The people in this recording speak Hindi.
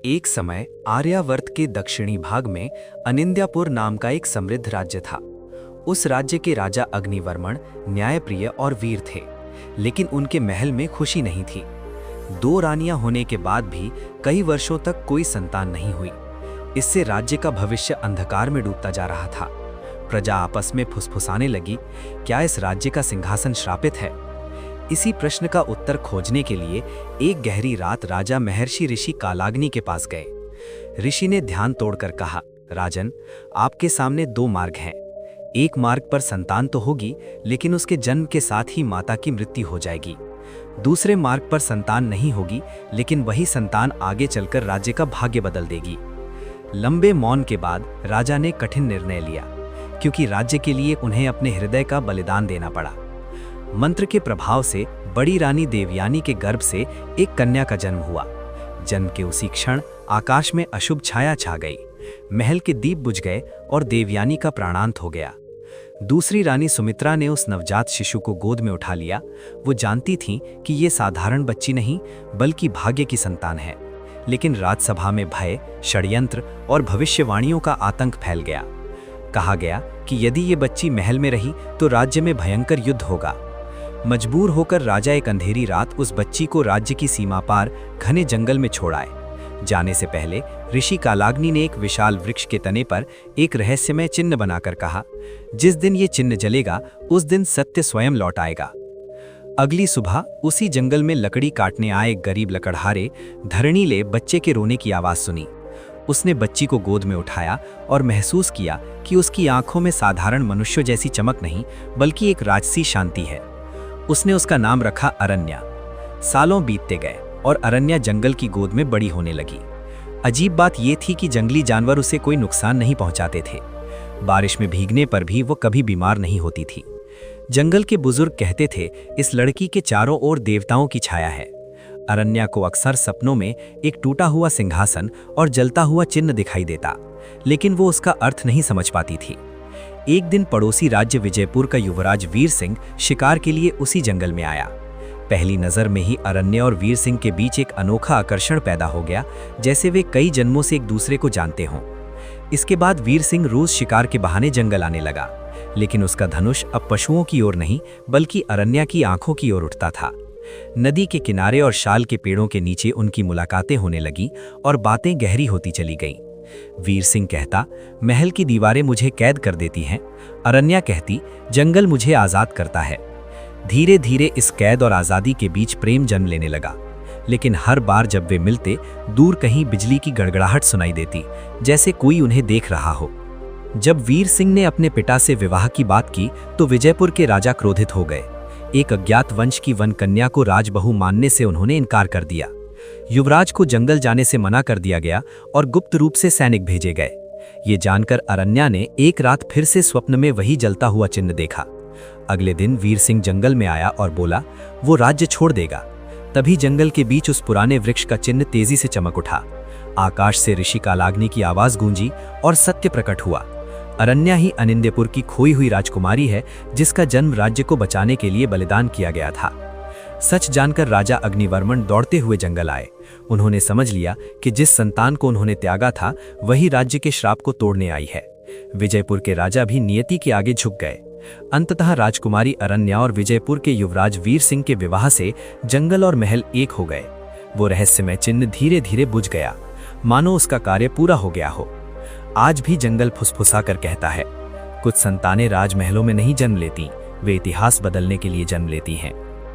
एक समय आर्यावर्त के दक्षिणी भाग में अनिंद्यापुर नाम का एक समृद्ध राज्य था। उस राज्य के राजा अग्निवर्मण न्यायप्रिय और वीर थे, लेकिन उनके महल में खुशी नहीं थी। 2 रानियां होने के बाद भी कई वर्षों तक कोई संतान नहीं हुई। इससे राज्य का भविष्य अंधकार में डूबता जा रहा था। प्रजा आपस में फुसफुसाने लगी, क्या इस राज्य का सिंहासन श्रापित है? इसी प्रश्न का उत्तर खोजने के लिए एक गहरी रात राजा महर्षि ऋषि कालाग्नि के पास गए। ऋषि ने ध्यान तोड़कर कहा, राजन, आपके सामने 2 मार्ग हैं। एक मार्ग पर संतान तो होगी, लेकिन उसके जन्म के साथ ही माता की मृत्यु हो जाएगी। दूसरे मार्ग पर संतान नहीं होगी, लेकिन वही संतान आगे चलकर राज्य का भाग्य बदल देगी। लंबे मौन के बाद राजा ने कठिन निर्णय लिया, क्योंकि राज्य के लिए उन्हें अपने हृदय का बलिदान देना पड़ा। मंत्र के प्रभाव से बड़ी रानी देवयानी के गर्भ से एक कन्या का जन्म हुआ। जन्म के उसी क्षण आकाश में अशुभ छाया छा गई। महल के दीप बुझ गए और देवयानी का प्राणांत हो गया। दूसरी रानी सुमित्रा ने उस नवजात शिशु को गोद में उठा लिया। वो जानती थीं कि ये साधारण बच्ची नहीं, बल्कि भाग्य की संतान है। लेकिन राजसभा में भय, षड्यंत्र और भविष्यवाणियों का आतंक फैल गया। कहा गया कि यदि ये बच्ची महल में रही तो राज्य में भयंकर युद्ध होगा। मजबूर होकर राजा एक अंधेरी रात उस बच्ची को राज्य की सीमा पार घने जंगल में छोड़ आए। जाने से पहले ऋषि कालाग्नि ने एक विशाल वृक्ष के तने पर एक रहस्यमय चिन्ह बनाकर कहा, जिस दिन ये चिन्ह जलेगा उस दिन सत्य स्वयं लौट आएगा। अगली सुबह उसी जंगल में लकड़ी काटने आए एक गरीब लकड़हारे धरणी ले बच्चे के रोने की आवाज सुनी। उसने बच्ची को गोद में उठाया और महसूस किया कि उसकी आंखों में साधारण मनुष्य जैसी चमक नहीं, बल्कि एक राजसी शांति है। उसने उसका नाम रखा अरण्या। सालों बीतते गए और अरण्या जंगल की गोद में बड़ी होने लगी। अजीब बात यह थी कि जंगली जानवर उसे कोई नुकसान नहीं पहुंचाते थे। बारिश में भीगने पर भी वो कभी बीमार नहीं होती थी। जंगल के बुजुर्ग कहते थे, इस लड़की के चारों ओर देवताओं की छाया है। अरण्या को अक्सर सपनों में एक टूटा हुआ सिंहासन और जलता हुआ चिन्ह दिखाई देता, लेकिन वो उसका अर्थ नहीं समझ पाती थी। एक दिन पड़ोसी राज्य विजयपुर का युवराज वीर सिंह शिकार के लिए उसी जंगल में आया। पहली नजर में ही अरण्या और वीर सिंह के बीच एक अनोखा आकर्षण पैदा हो गया, जैसे वे कई जन्मों से एक दूसरे को जानते हों। इसके बाद वीर सिंह रोज शिकार के बहाने जंगल आने लगा, लेकिन उसका धनुष अब पशुओं की ओर नहीं, बल्कि अरण्या की आंखों की ओर उठता था। नदी के किनारे और शाल के पेड़ों के नीचे उनकी मुलाकातें होने लगी और बातें गहरी होती चली गईं। वीर सिंह कहता, महल की दीवारें मुझे कैद कर देती हैं। अरण्या कहती, जंगल मुझे आजाद करता है। धीरे धीरे इस कैद और आजादी के बीच प्रेम जन्म लेने लगा, लेकिन हर बार जब वे मिलते, दूर कहीं बिजली की गड़गड़ाहट सुनाई देती, जैसे कोई उन्हें देख रहा हो। जब वीर सिंह ने अपने पिता से विवाह की बात की तो विजयपुर के राजा क्रोधित हो गए। एक अज्ञात वंश की वन कन्या को राजबहू मानने से उन्होंने इनकार कर दिया। युवराज को जंगल जाने से मना कर दिया गया और गुप्त रूप से सैनिक भेजे गए। ये जानकर अरण्या ने एक रात फिर से स्वप्न में वही जलता हुआ चिन्ह देखा। अगले दिन वीर सिंह जंगल में आया और बोला, वो राज्य छोड़ देगा। तभी जंगल के बीच उस पुराने वृक्ष का चिन्ह तेजी से चमक उठा। आकाश से ऋषि कालाग्नि की आवाज गूंजी और सत्य प्रकट हुआ। अरण्या ही अनिंद्यपुर की खोई हुई राजकुमारी है, जिसका जन्म राज्य को बचाने के लिए बलिदान किया गया था। सच जानकर राजा अग्निवर्मण दौड़ते हुए जंगल आए। उन्होंने समझ लिया कि जिस संतान को उन्होंने त्यागा था, वही राज्य के श्राप को तोड़ने आई है। विजयपुर के राजा भी नियति के आगे झुक गए। अंततः राजकुमारी अरण्या और विजयपुर के युवराज वीर सिंह के विवाह से जंगल और महल एक हो गए। वो रहस्यमय चिन्ह धीरे धीरे बुझ गया, मानो उसका कार्य पूरा हो गया हो। आज भी जंगल फुसफुसा कर कहता है, कुछ संतानें राजमहलों में नहीं जन्म लेती, वे इतिहास बदलने के लिए जन्म लेती हैं।